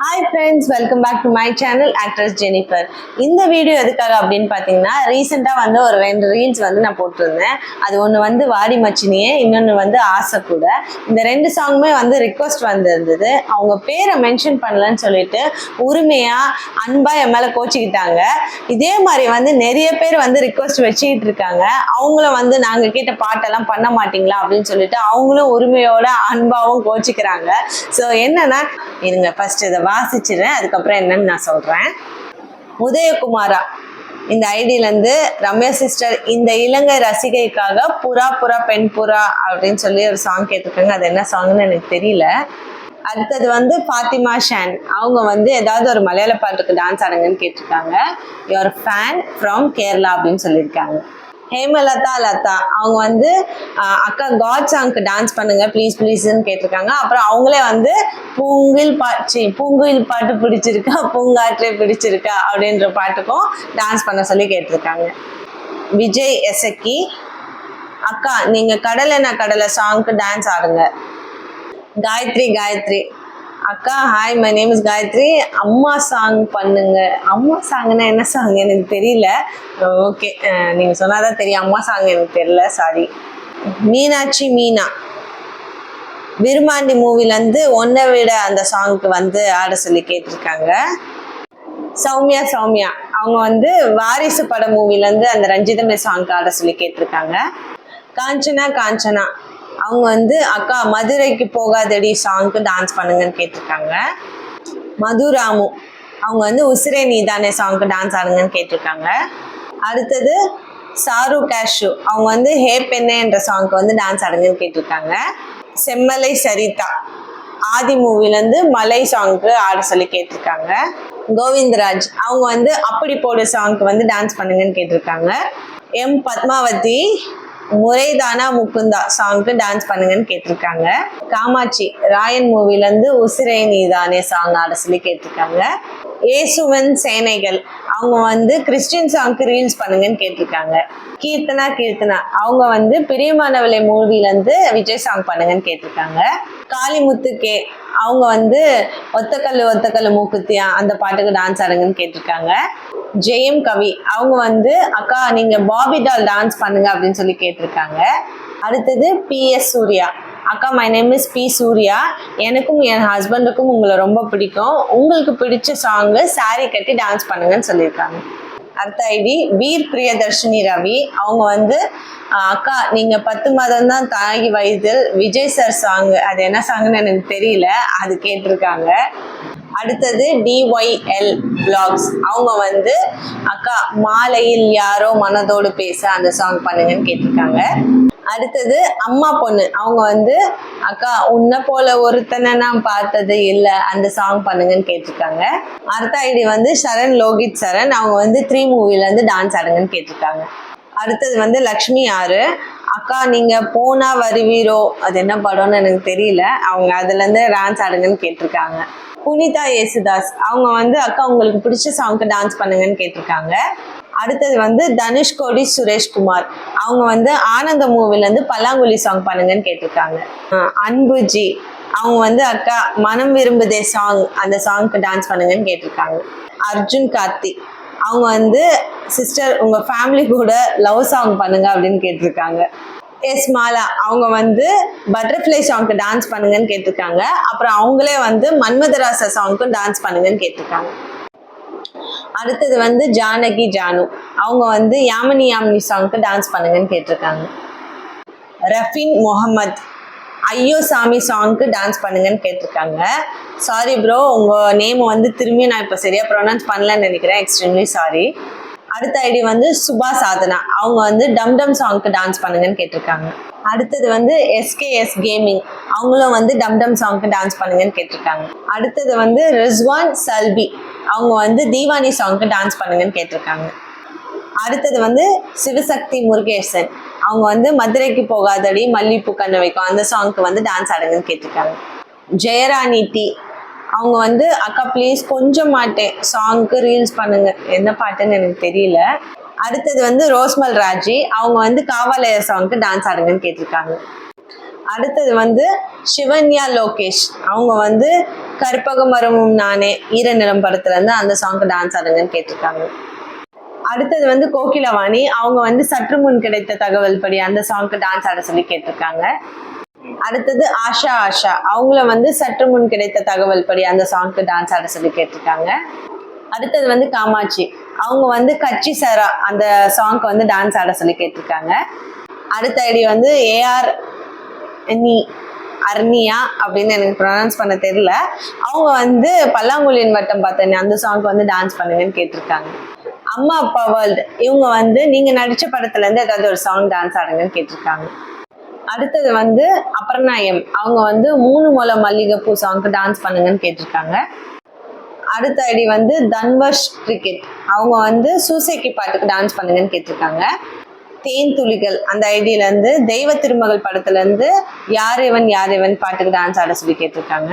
Hi friends, welcome back to my channel actress Jennifer. இந்த video எதுக்காக அப்படின்னு பார்த்தீங்கன்னா, ரீசெண்டாக வந்து ஒரு 2 ரீல்ஸ் வந்து நான் போட்டிருந்தேன். அது ஒன்று வந்து வாடி மச்சினியே, இன்னொன்று வந்து ஆசை கூட. இந்த 2 சாங்குமே வந்து ரிக்வஸ்ட் வந்திருந்தது. அவங்க பேரை மென்ஷன் பண்ணலன்னு சொல்லிட்டு உரிமையாக அன்பாக என் மேலே கோச்சிக்கிட்டாங்க. இதே மாதிரி வந்து நிறைய பேர் வந்து ரிக்வஸ்ட் வச்சுக்கிட்டு இருக்காங்க. அவங்கள வந்து நாங்கள் கேட்ட பாட்டெல்லாம் பண்ண மாட்டீங்களா அப்படின்னு சொல்லிட்டு அவங்களும் உரிமையோட அன்பாவும் கோச்சிக்கிறாங்க. ஸோ என்னன்னா, இருங்க ஃபர்ஸ்ட் இதை வாசிச்சிடுறேன், அதுக்கப்புறம் என்னன்னு நான் சொல்றேன். உதயகுமாரா இந்த ஐடியிலேருந்து ரம்யா சிஸ்டர் இந்த இலங்கை ரசிகைக்காக புறா புறா பெண் புறா அப்படின்னு சொல்லி ஒரு சாங் கேட்டிருக்காங்க. அது என்ன சாங்னு எனக்கு தெரியல. அடுத்தது வந்து ஃபாத்திமா ஷான், அவங்க வந்து ஏதாவது ஒரு மலையாள பாட்டுக்கு டான்ஸ் ஆடுங்கன்னு கேட்டிருக்காங்க. யுவர் ஃபேன் ஃப்ரம் கேரளா அப்படின்னு சொல்லியிருக்காங்க. ஹேமலதா லதா, அவங்க வந்து அக்கா காட் சாங்க்கு டான்ஸ் பண்ணுங்க ப்ளீஸ் ப்ளீஸ்ன்னு கேட்டிருக்காங்க. அப்புறம் அவங்களே வந்து பூங்குயில் பாட்டு பிடிச்சிருக்கா, பூங்காற்றே பிடிச்சிருக்கா அப்படின்ற பாட்டுக்கும் டான்ஸ் பண்ண சொல்லி கேட்டிருக்காங்க. விஜய் எசக்கி, அக்கா நீங்க கடலை நான் கடலை சாங்க்கு டான்ஸ் ஆடுங்க. காயத்ரி, அக்கா hi my name is Gayathri, அம்மா சாங் பண்ணுங்க. அம்மா சாங்னா என்ன சாங் எனக்கு தெரியல. ஓகே, நீங்கள் சொன்னாதான் தெரியும். அம்மா சாங் எனக்கு தெரியல, சாரி. மீனாட்சி மீனா, விருமாண்டி மூவிலேருந்து ஒன்றை விட அந்த சாங்க்கு வந்து ஆட சொல்லி கேட்டிருக்காங்க. சௌமியா, அவங்க வந்து வாரிசு பட மூவிலேருந்து அந்த ரஞ்சிதமே சாங்க்கு ஆட சொல்லி கேட்டிருக்காங்க. காஞ்சனா, அவங்க வந்து அக்கா மதுரைக்கு போகாதடி சாங்க்கு டான்ஸ் பண்ணுங்கன்னு கேட்டிருக்காங்க. மதுராமு, அவங்க வந்து உசிரே நீதானே சாங்க்கு டான்ஸ் ஆடுங்கன்னு கேட்டிருக்காங்க. அடுத்தது சாரு கேஷு, அவங்க வந்து ஹே பெண்ணே என்ற சாங்க்கு வந்து டான்ஸ் ஆடுங்கன்னு கேட்டிருக்காங்க. செம்மலை சரிதா, ஆதி மூவிலேருந்து மலை சாங்க்கு ஆட சொல்லி கேட்டிருக்காங்க. கோவிந்தராஜ், அவங்க வந்து அப்படி போடு சாங்க்கு வந்து டான்ஸ் பண்ணுங்கன்னு கேட்டிருக்காங்க. எம் பத்மாவதி, முறைதானா முக்குந்தா சாங்க்கு டான்ஸ் பண்ணுங்கன்னு கேட்டிருக்காங்க. காமாட்சி, ராயன் மூவிலேருந்து உசிரை நீதானே சாங் ஆட சொல்லி கேட்டிருக்காங்க. ஏசுவன் சேனைகள், அவங்க வந்து கிறிஸ்டின் சாங்க்கு ரீல்ஸ் பண்ணுங்கன்னு கேட்டிருக்காங்க. கீர்த்தனா, அவங்க வந்து பிரியமானவளை மூவிலேருந்து விஜய் சாங் பண்ணுங்கன்னு கேட்டிருக்காங்க. காளிமுத்து கே, அவங்க வந்து ஒத்தக்கல்லு மூக்குத்தியா அந்த பாட்டுக்கு டான்ஸ் ஆடுங்கன்னு கேட்டிருக்காங்க. ஜெயம் கவி, அவங்க வந்து அக்கா நீங்க பாபி டால் டான்ஸ் பண்ணுங்க அப்படின்னு சொல்லி கேட்டிருக்காங்க. அடுத்தது PS சூர்யா, அக்கா my name is P Surya, எனக்கும் என் ஹஸ்பண்டுக்கும் உங்களை ரொம்ப பிடிக்கும், உங்களுக்கு பிடிச்ச சாங்கு சாரி கட்டி டான்ஸ் பண்ணுங்கன்னு சொல்லியிருக்காங்க. அடுத்த ஐடி வீர் பிரியதர்ஷினி ரவி, அவங்க வந்து அக்கா நீங்க 10 மாதம் தான் தாகி வயதில் விஜய் சார் சாங், அது என்ன சாங்னு எனக்கு தெரியல, அது கேட்டிருக்காங்க. அடுத்தது DYL vlogs, அவங்க வந்து அக்கா மாலையில் யாரோ மனதோடு பேச அந்த சாங் பண்ணுங்கன்னு கேட்டிருக்காங்க. அடுத்தது அம்மா பொண்ணு, அவங்க வந்து அக்கா உன்னை போல ஒருத்தனை நான் பார்த்தது இல்லை அந்த சாங் பண்ணுங்கன்னு கேட்டிருக்காங்க. அடுத்த ஐடி வந்து சரண் லோகித் சரண், அவங்க வந்து 3 மூவிலேருந்து டான்ஸ் ஆடுங்கன்னு கேட்டிருக்காங்க. அடுத்தது வந்து லக்ஷ்மி ஆறு, அக்கா நீங்க போனா வருவீரோ அது என்ன படம்னு எனக்கு தெரியல, அவங்க அதுலேருந்து டான்ஸ் ஆடுங்கன்னு கேட்டிருக்காங்க. புனிதா யேசுதாஸ், அவங்க வந்து அக்கா உங்களுக்கு பிடிச்ச சாங்க்கு டான்ஸ் பண்ணுங்கன்னு கேட்டிருக்காங்க. அடுத்தது வந்து தனுஷ்கோடி சுரேஷ்குமார், அவங்க வந்து ஆனந்த மூவிலேருந்து பல்லாங்குழி சாங் பண்ணுங்கன்னு கேட்டிருக்காங்க. அன்புஜி, அவங்க வந்து அக்கா மனம் விரும்புதே சாங் அந்த சாங்க்கு டான்ஸ் பண்ணுங்கன்னு கேட்டிருக்காங்க. அர்ஜுன் கார்த்தி, அவங்க வந்து சிஸ்டர் உங்க ஃபேமிலி கூட லவ் சாங் பண்ணுங்க அப்படின்னு கேட்டிருக்காங்க. எஸ் மாலா, அவங்க வந்து பட்டர்ஃப்ளை சாங்க்கு டான்ஸ் பண்ணுங்கன்னு கேட்டிருக்காங்க. அப்புறம் அவங்களே வந்து மன்மதராச சாங்க்கும் டான்ஸ் பண்ணுங்கன்னு கேட்டிருக்காங்க. அடுத்தது வந்து ஜானகி ஜானு, அவங்க வந்து யாமினி சாங்க்கு டான்ஸ் பண்ணுங்கன்னு கேட்டிருக்காங்க. ரஃபின் முகமது, ஐயோ சாமி சாங்க்கு டான்ஸ் பண்ணுங்கன்னு கேட்டிருக்காங்க. சாரி ப்ரோ, உங்கள் நேம் வந்து திரும்பி நான் இப்போ சரியாக ப்ரொனவுன்ஸ் பண்ணலன்னு நினைக்கிறேன், எக்ஸ்ட்ரீம்லி சாரி. அடுத்த ஐடி வந்து சுபா சாதனா, அவங்க வந்து டம் சாங்க்கு டான்ஸ் பண்ணுங்கன்னு கேட்டிருக்காங்க. அடுத்தது வந்து SKS கேமிங், அவங்களும் வந்து டம் சாங்க்கு டான்ஸ் பண்ணுங்கன்னு கேட்டிருக்காங்க. அடுத்தது வந்து ரிஸ்வான் சல்பி, அவங்க வந்து தீவானி சாங்க்கு டான்ஸ் பண்ணுங்கன்னு கேட்டிருக்காங்க. அடுத்தது வந்து சிவசக்தி முருகேசன், அவங்க வந்து மதுரைக்கு போகாதடி மல்லிப்பூ கண்ண வைக்கும் அந்த சாங்க்கு வந்து டான்ஸ் ஆடுங்கன்னு கேட்டிருக்காங்க. ஜெயராணி டி, அவங்க வந்து அக்கா ப்ளீஸ் கொஞ்சம் மாட்டேன் சாங்க்கு ரீல்ஸ் பண்ணுங்க, என்ன பாட்டுன்னு எனக்கு தெரியல. அடுத்தது வந்து ரோஸ்மல் ராஜி, அவங்க வந்து காவாலய சாங்க்கு டான்ஸ் ஆடுங்கன்னு கேட்டிருக்காங்க. அடுத்தது வந்து சிவன்யா லோகேஷ், அவங்க வந்து கற்பகம் மரமும் நானே ஈரநிலம் படத்துல இருந்து அந்த சாங்க்கு டான்ஸ் ஆடுங்கன்னு கேட்டிருக்காங்க. அடுத்தது வந்து கோகிலவாணி, அவங்க வந்து சற்று முன் கிடைத்த தகவல் படி அந்த சாங்க்கு டான்ஸ் ஆட சொல்லி கேட்டிருக்காங்க. அடுத்தது ஆஷா ஆஷா, அவங்கள வந்து சற்று முன் கிடைத்த தகவல் படி அந்த சாங்க்கு டான்ஸ் ஆட சொல்லி கேட்டிருக்காங்க. அடுத்தது வந்து காமாட்சி, அவங்க வந்து கட்சி சாரா அந்த சாங்க்கு வந்து டான்ஸ் ஆட சொல்லி கேட்டிருக்காங்க. அடுத்த ஐடி வந்து ஏஆர் அர்னியா அப்படின்னு எனக்கு ப்ரொனவுன்ஸ் பண்ண தெரியல. அவங்க வந்து பல்லாங்குழியின் வட்டம் பார்த்தேன் அந்த சாங்க்கு வந்து டான்ஸ் பண்ணுங்கன்னு கேட்டிருக்காங்க. அம்மா அப்பா வேர்ல்டு, இவங்க வந்து நீங்க நடிச்ச படத்துல இருந்து ஏதாவது ஒரு சாங் டான்ஸ் ஆடுங்கன்னு கேட்டிருக்காங்க. அடுத்தது வந்து அபர்ணாயம், அவங்க வந்து 3 முழம் மல்லிகைப்பூ சாங்க்கு டான்ஸ் பண்ணுங்கன்னு கேட்டிருக்காங்க. அடுத்த ஐடி வந்து தன்வர்ஷ் கிரிக்கெட், அவங்க வந்து சூசைக்கு பாட்டுக்கு டான்ஸ் பண்ணுங்கன்னு கேட்டிருக்காங்க. தேன் துளிகள் அந்த ஐடியில இருந்து தெய்வ திருமகள் படத்துல இருந்து யார் இவன் பாட்டுக்கு டான்ஸ் ஆட சொல்லி கேட்டிருக்காங்க.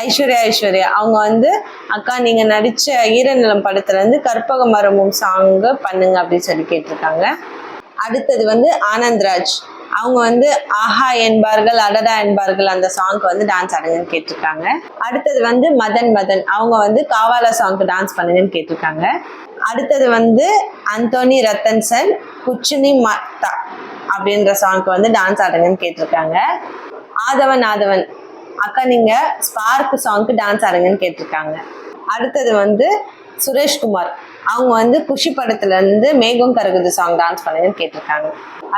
ஐஸ்வர்யா, அவங்க வந்து அக்கா நீங்க நடிச்ச ஈரநிலம் படத்துல இருந்து கற்பக மரமும் சாங்கு பண்ணுங்க அப்படின்னு சொல்லி கேட்டிருக்காங்க. அடுத்தது வந்து ஆனந்த்ராஜ், அவங்க வந்து ஆஹா என்பார்கள் அடடா என்பார்கள் அந்த சாங்க்கு வந்து டான்ஸ் ஆடுங்கன்னு கேட்டிருக்காங்க. அடுத்தது வந்து மதன், அவங்க வந்து காவாலா சாங்க்கு டான்ஸ் பண்ணுங்கன்னு கேட்டிருக்காங்க. அடுத்தது வந்து அந்தோனி ரத்தன்சன் குச்சினி மாத்தா அப்படின்ற சாங்க்கு வந்து டான்ஸ் ஆடுங்கன்னு கேட்டிருக்காங்க. ஆதவன், அக்கா நீங்க ஸ்பார்க் சாங்க்கு டான்ஸ் ஆடுங்கன்னு கேட்டிருக்காங்க. அடுத்தது வந்து சுரேஷ்குமார், அவங்க வந்து குஷி படத்துல இருந்து மேகம் கருகுது சாங் டான்ஸ் பண்ணுங்கன்னு கேட்டிருக்காங்க.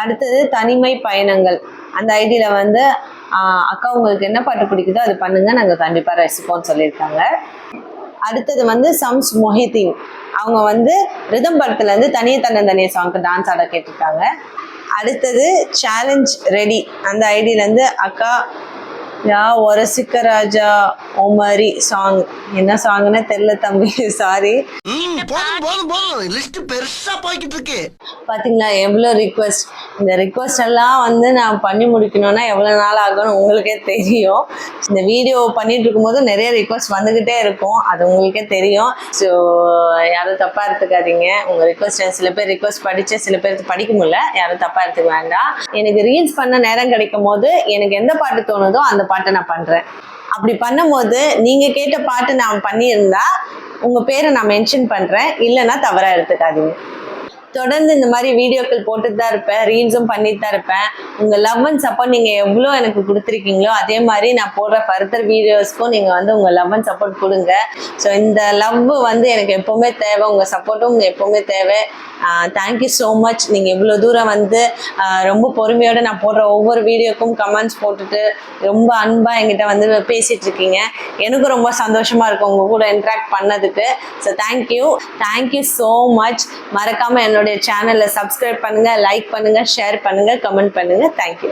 அடுத்தது தனிமை பயணங்கள் அந்த ஐடியில வந்து அக்கா உங்களுக்கு என்ன பாட்டு பிடிக்குதோ அது பண்ணுங்க நாங்க கண்டிப்பா ரசிப்போம்னு சொல்லியிருக்காங்க. அடுத்தது வந்து சம்ஸ் மொஹிதீன், அவங்க வந்து ரிதம் படத்துல இருந்து தனியே சாங்க்கு டான்ஸ் ஆட கேட்டிருக்காங்க. அடுத்தது சேலஞ்ச் ரெடி அந்த ஐடியில இருந்து அக்கா யா ஒரசிக்க ராஜா ஒமரி சாங், என்ன சாங்னே தெரியல தம்பி, சாரி. பாத்தீங்களா எவ்வளவு ரிக்வெஸ்ட், இந்த ரிக்வெஸ்ட் எல்லாம் வந்து நான் பண்ணி முடிக்கணும்னா எவ்வளவு நாள் ஆகும்னு உங்களுக்கே தெரியும். இந்த வீடியோ பண்ணிட்டு இருக்கும் போது நிறைய ரிக்வெஸ்ட் வந்துகிட்டே இருக்கும், அது உங்களுக்கே தெரியும். ஸோ யாரும் தப்பா எடுத்துக்காதீங்க. உங்க ரிக்வெஸ்ட் சில பேர் ரிக்வெஸ்ட் படிச்சு சில பேருக்கு படிக்க முடியல, யாரும் தப்பா எடுத்துக்க வேண்டாம். எனக்கு ரீல்ஸ் பண்ண நேரம் கிடைக்கும் போது எனக்கு எந்த பாட்டு தோணுதோ அந்த பாட்டை நான் பண்றேன். அப்படி பண்ணும் போது நீங்க கேட்ட பாட்டு நான் பண்ணியிருந்தா உங்க பேரை நான் மென்ஷன் பண்றேன், இல்லைன்னா தவறா எடுத்துக்காதீங்க. தொடர்ந்து இந்த மாதிரி வீடியோக்கள் போட்டுட்டு தான் இருப்பேன், ரீல்ஸும் பண்ணிட்டு தான் இருப்பேன். உங்க லவ் அண்ட் சப்போர்ட் நீங்க எவ்வளோ எனக்கு கொடுத்துருக்கீங்களோ அதே மாதிரி நான் போடுற ஃபர்தர் வீடியோஸ்க்கும் நீங்க வந்து உங்க லவ் அண்ட் சப்போர்ட் கொடுங்க. ஸோ இந்த லவ் வந்து எனக்கு எப்பவுமே தேவை, உங்க சப்போர்ட்டும் எப்பவுமே தேவை. Thank you so much. நீங்கள் இவ்வளோ தூரம் வந்து ரொம்ப பொறுமையோடு நான் போடுற ஒவ்வொரு வீடியோக்கும் கமெண்ட்ஸ் போட்டுட்டு ரொம்ப அன்பாக என்கிட்ட வந்து பேசிகிட்டு இருக்கீங்க. எனக்கும் ரொம்ப சந்தோஷமாக இருக்கும் உங்கள் கூட இன்ட்ராக்ட் பண்ணதுக்கு. So thank you so much. மறக்காமல் என்னுடைய சேனலை சப்ஸ்கிரைப் பண்ணுங்கள், லைக் பண்ணுங்கள், ஷேர் பண்ணுங்கள், கமெண்ட் பண்ணுங்கள். தேங்க்யூ.